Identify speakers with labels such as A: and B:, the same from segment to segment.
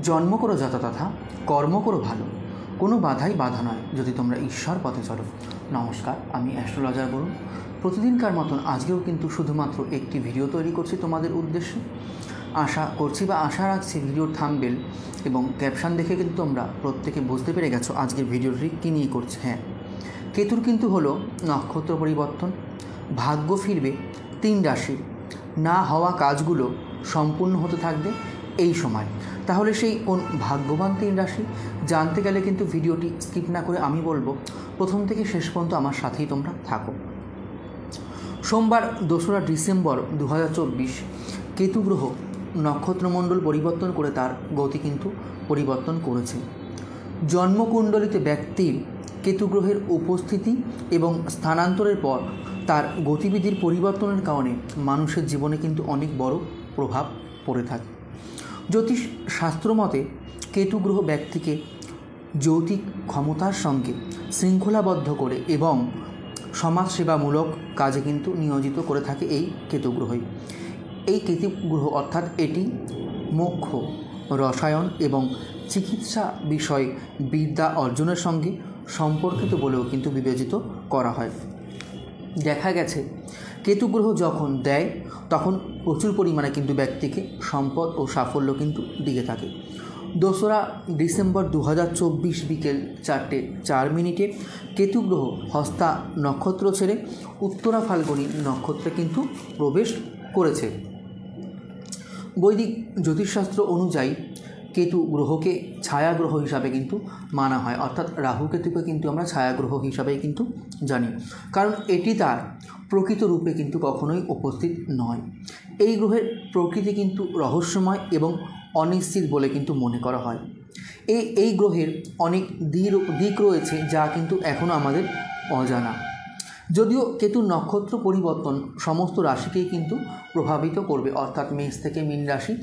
A: জন্ম করো যত তথা কর্ম করো ভালো, কোনো বাধাই বাধা নয় যদি তোমরা ঈশ্বর পথে চলো। নমস্কার, আমি অ্যাস্ট্রোলজার বরুণ। প্রতিদিনকার মতন আজকেও কিন্তু শুধুমাত্র একটি ভিডিও তৈরি করছি তোমাদের উদ্দেশ্যে। আশা করছি বা আশা রাখছি ভিডিওর থাম্বনেল এবং ক্যাপশন দেখে কিন্তু তোমরা প্রত্যেকে বুঝতে পেরে গেছো আজকের ভিডিওটি কী নিয়ে করছে। হ্যাঁ, কেতুর কিন্তু হলো নক্ষত্র পরিবর্তন, ভাগ্য ফিরবে 3 রাশির, না হওয়া কাজগুলো সম্পূর্ণ হতে থাকবে এই সময়। তাহলে সেই কোন ভাগ্যবান 3 রাশি জানতে গেলে কিন্তু ভিডিওটি স্কিপ না করে আমি বলবো প্রথম থেকে শেষ পর্যন্ত আমার সাথেই তোমরা থাকো। সোমবার 2রা ডিসেম্বর 2024 কেতু গ্রহ নক্ষত্রমণ্ডল পরিবর্তন করে তার গতি কিন্তু পরিবর্তন করেছে। জন্মকুণ্ডলিতে ব্যক্তির কেতু গ্রহের উপস্থিতি এবং স্থানান্তরের পর তার গতিবিধির পরিবর্তনের কারণে মানুষের জীবনে কিন্তু অনেক বড় প্রভাব পড়ে থাকে। জ্যোতিষ শাস্ত্র মতে কেতু গ্রহ ব্যক্তিকে যৌতিক ক্ষমতার সঙ্গে শৃঙ্খলাবদ্ধ করে এবং সমাজসেবামূলক কাজে কিন্তু নিয়োজিত করে থাকে এই কেতু গ্রহই। এই কেতু গ্রহ অর্থাৎ এটি মোক্ষ, রসায়ন এবং চিকিৎসা বিষয় বিদ্যা অর্জনের সঙ্গে সম্পর্কিত বলেও কিন্তু বিবেচিত করা হয়। দেখা গেছে কেতু গ্রহ যখন দেয় তখন প্রচুর পরিমাণে কিন্তু ব্যক্তিকে সম্পদ ও সাফল্য কিন্তু দিয়ে থাকে। 2রা ডিসেম্বর 2024 বিকেল 4:04 কেতু গ্রহ হস্তা নক্ষত্র ছেড়ে উত্তরা ফাল্গুনী নক্ষত্রে কিন্তু প্রবেশ করেছে। বৈদিক জ্যোতিষশাস্ত্র অনুযায়ী কেতু গ্রহকে ছায়া গ্রহ হিসাবে কিন্তু মানা হয়, অর্থাৎ রাহু কেতুকে কিন্তু আমরা ছায়া গ্রহ হিসাবেই কিন্তু জানি, কারণ এটি তার প্রকৃত রূপে কিন্তু কখনোই উপস্থিত নয়। এই গ্রহের প্রকৃতি কিন্তু রহস্যময় এবং অনিশ্চিত বলে কিন্তু মনে করা হয়। এই গ্রহের অনেক দিক রয়েছে যা কিন্তু এখনও আমাদের অজানা। যদিও কেতুর নক্ষত্র পরিবর্তন সমস্ত রাশিকেই কিন্তু প্রভাবিত করবে, অর্থাৎ মেষ থেকে মীন রাশি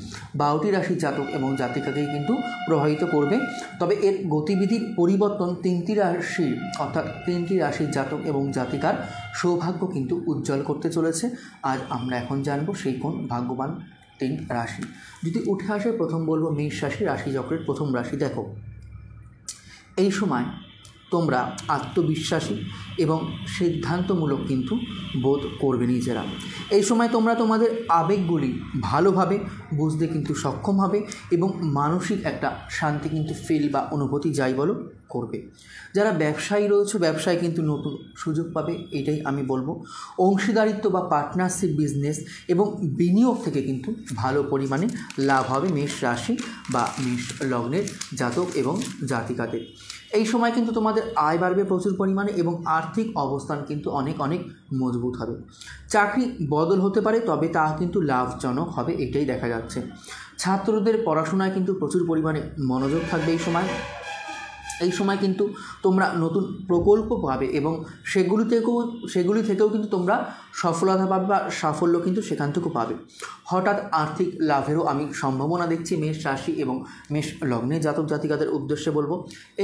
A: 12টি রাশির জাতক এবং জাতিকাকেই কিন্তু প্রভাবিত করবে। তবে এর গতিবিধির পরিবর্তন 3টি রাশির অর্থাৎ 3টি রাশির জাতক এবং জাতিকার সৌভাগ্য কিন্তু উজ্জ্বল করতে চলেছে। আজ আমরা এখন জানবো সেই কোন ভাগ্যবান 3 রাশি। যদি উঠে আসে প্রথম বলবো মেষ রাশি, রাশিচক্রের প্রথম রাশি। দেখো, এই সময় তোমরা আত্মবিশ্বাসী এবং সিদ্ধান্তমূলক কিন্তু বোধ করবে নিজেরা। এই সময় তোমরা তোমাদের আবেগগুলি ভালোভাবে বুঝতে কিন্তু সক্ষম হবে এবং মানসিক একটা শান্তি কিন্তু ফিল বা অনুভূতি যাই বলো করবে। যারা ব্যবসায়ী রয়েছে ব্যবসায় কিন্তু নতুন সুযোগ পাবে, এটাই আমি বলবো। অংশীদারিত্ব বা পার্টনারশিপ বিজনেস এবং বিনিয়োগ থেকে কিন্তু ভালো পরিমাণে লাভ হবে মেষ রাশি বা মেষ লগ্নের জাতক এবং জাতিকাদের। এই সময় কিন্তু তোমাদের আয় বাড়বে প্রচুর পরিমাণে এবং আর্থিক অবস্থান কিন্তু অনেক মজবুত হবে। চাকরি বদল হতে পারে, তবে তা কিন্তু লাভজনক হবে, এটাই দেখা যাচ্ছে। ছাত্রদের পড়াশোনায় কিন্তু প্রচুর পরিমাণে মনোযোগ থাকবে এই সময় কিন্তু তোমরা নতুন প্রকল্প পাবে এবং সেগুলি থেকেও কিন্তু তোমরা সফলতা পাবে বা সাফল্য কিন্তু সেখান থেকেও পাবে। হঠাৎ আর্থিক লাভেরও আমি সম্ভাবনা দেখছি মেষ রাশি এবং মেষ লগ্নের জাতক জাতিকাদের উদ্দেশ্যে বলবো।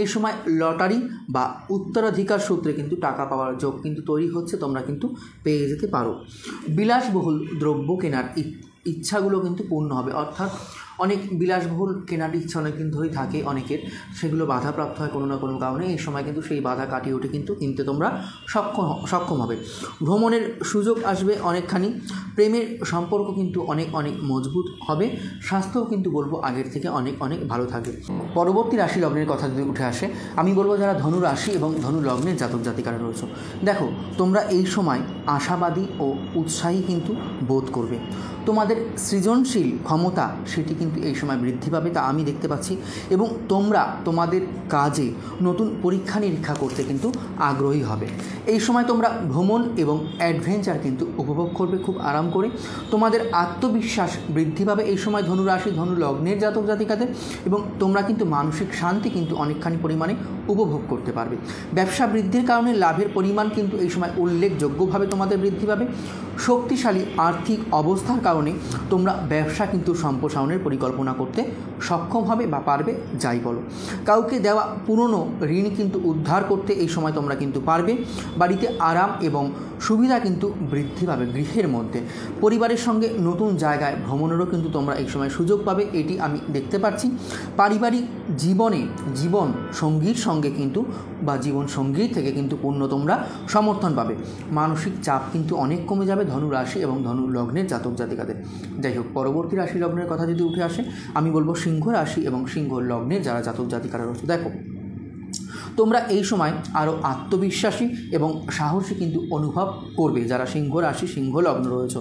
A: এই সময় লটারি বা উত্তরাধিকার সূত্রে কিন্তু টাকা পাওয়ার যোগ কিন্তু তৈরি হচ্ছে, তোমরা কিন্তু পেয়ে যেতে পারো। বিলাসবহুল দ্রব্য কেনার ইচ্ছাগুলো কিন্তু পূর্ণ হবে, অর্থাৎ অনেক বিলাসবহুল কেনার ইচ্ছা অনেক কিন্তু হয়ে থাকে অনেকের, সেগুলো বাধাপ্রাপ্ত হয় কোনো না কোনো কারণে। এই সময় কিন্তু সেই বাধা কাটিয়ে উঠে কিন্তু কিনতে তোমরা সক্ষম হবে। ভ্রমণের সুযোগ আসবে অনেকখানি। প্রেমের সম্পর্ক কিন্তু অনেক মজবুত হবে। স্বাস্থ্যও কিন্তু বলবো আগের থেকে অনেক ভালো থাকবে। পরবর্তী রাশি লগ্নের কথা যদি উঠে আসে, আমি বলবো যারা ধনু রাশি এবং ধনু লগ্নের জাতক জাতিকারা রয়েছে, দেখো তোমরা এই সময় আশাবাদী ও উৎসাহী কিন্তু বোধ করবে। তোমাদের সৃজনশীল ক্ষমতা সেটি কিন্তু এই সময় বৃদ্ধি পাবে, তা আমি দেখতে পাচ্ছি। এবং তোমরা তোমাদের কাজে নতুন পরীক্ষা নিরীক্ষা করতে কিন্তু আগ্রহী হবে। এই সময় তোমরা ভ্রমণ এবং অ্যাডভেঞ্চার কিন্তু উপভোগ করবে খুব আরাম করে। তোমাদের আত্মবিশ্বাস বৃদ্ধি পাবে এই সময় ধনু রাশি ধনু লগ্নের জাতক জাতিকাদের, এবং তোমরা কিন্তু মানসিক শান্তি কিন্তু অনেকখানি পরিমাণে উপভোগ করতে পারবে। ব্যবসা বৃদ্ধির কারণে লাভের পরিমাণ কিন্তু এই সময় উল্লেখযোগ্যভাবে তোমাদের বৃদ্ধি পাবে। শক্তিশালী আর্থিক অবস্থার কারণে তোমরা ব্যবসা কিন্তু সম্প্রসারণের পরিকল্পনা করতে সক্ষম হবে বা পারবে, যাই বলো। কাউকে দেওয়া পুরনো ঋণ কিন্তু উদ্ধার করতে এই সময় তোমরা কিন্তু পারবে। বাড়িতে আরাম এবং সুবিধা কিন্তু বৃদ্ধি পাবে গৃহের মধ্যে। পরিবারের সঙ্গে নতুন জায়গায় ভ্রমণেরও কিন্তু তোমরা এই সময় সুযোগ পাবে, এটি আমি দেখতে পাচ্ছি। পারিবারিক জীবন সঙ্গীর সঙ্গে কিন্তু বা জীবন সঙ্গীর থেকে কিন্তু পূর্ণ তোমরা সমর্থন পাবে। মানসিক চাপ কিন্তু অনেক কমে যাবে ধনু রাশি এবং ধনু লগ্নের জাতক জাতিকাদের। যাই হোক, পরবর্তী রাশি লগ্নের কথা যদি উঠে আসে, আমি বলবো সিংহ রাশি এবং সিংহ লগ্নের যারা জাতক জাতিকারা রয়েছে, দেখো তোমরা এই সময় আরও আত্মবিশ্বাসী এবং সাহসী কিন্তু অনুভব করবে। যারা সিংহ রাশি সিংহ লগ্ন রয়েছে,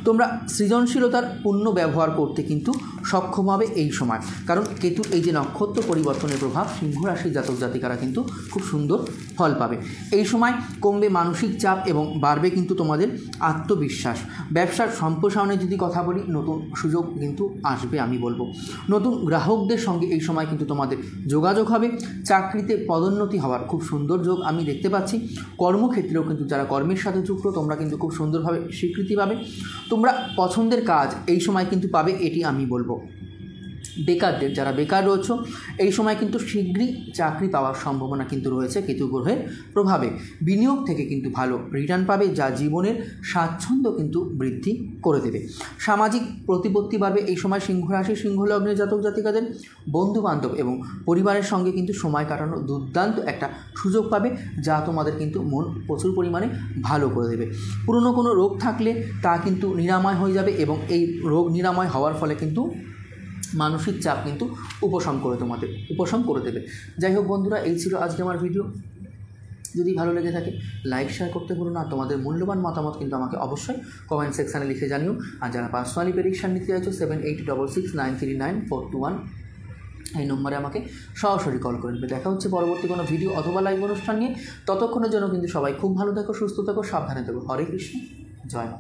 A: তোমরা সৃজনশীলতার পূর্ণ ব্যবহার করতে কিন্তু সক্ষম হবে এই সময়। কারণ কেতুর এই যে নক্ষত্র পরিবর্তনের প্রভাব, সিংহ রাশির জাতক জাতিকারা কিন্তু খুব সুন্দর ফল পাবে। এই সময় কমবে মানসিক চাপ এবং বাড়বে কিন্তু তোমাদের আত্মবিশ্বাস। ব্যবসার সম্প্রসারণের যদি কথা বলি, নতুন সুযোগ কিন্তু আসবে। আমি বলবো নতুন গ্রাহকদের সঙ্গে এই সময় কিন্তু তোমাদের যোগাযোগ হবে। চাকরিতে পদোন্নতি হওয়ার খুব সুন্দর যোগ আমি দেখতে পাচ্ছি। কর্মক্ষেত্রেও কিন্তু যারা কর্মের সাথে যুক্ত, তোমরা কিন্তু খুব সুন্দরভাবে স্বীকৃতি পাবে। তোমরা পছন্দের কাজ এই সময় কিন্তু পাবে, এটি আমি বলবো। বেকারদের যারা বেকার রয়েছে, এই সময় কিন্তু শীঘ্রই চাকরি পাওয়ার সম্ভাবনা কিন্তু রয়েছে কেতু গ্রহের প্রভাবে। বিনিয়োগ থেকে কিন্তু ভালো রিটার্ন পাবে, যা জীবনের স্বাচ্ছন্দ্য কিন্তু বৃদ্ধি করে দেবে। সামাজিক প্রতিপত্তি বাড়বে এই সময় সিংহ রাশি সিংহ লগ্নের জাতক জাতিকাদের। বন্ধুবান্ধব এবং পরিবারের সঙ্গে কিন্তু সময় কাটানোর দুর্দান্ত একটা সুযোগ পাবে, যা তোমাদের কিন্তু মন প্রচুর পরিমাণে ভালো করে দেবে। পুরনো কোনো রোগ থাকলে তা কিন্তু নিরাময় হয়ে যাবে এবং এই রোগ নিরাময় হওয়ার ফলে কিন্তু মানসিক চাপ কিন্তু উপশম করে দেবে। যাই হোক বন্ধুরা, এই ছিল আজকে আমার ভিডিও। যদি ভালো লেগে থাকে লাইক শেয়ার করতে ভুলো না। তোমাদের মূল্যবান মতামত কিন্তু আমাকে অবশ্যই কমেন্ট সেকশানে লিখে জানিও। আর যারা পার্সোনালি প্রেডিকশান নিতে চাইছো 7866939421 এই নম্বরে আমাকে সরাসরি কল করে নেবে। দেখা হচ্ছে পরবর্তী কোনো ভিডিও অথবা লাইভ অনুষ্ঠান নিয়ে। ততক্ষণের জন্য কিন্তু সবাই খুব ভালো থেকো, সুস্থ থেকো, সাবধানে থেকো। হরে কৃষ্ণ, জয় মা।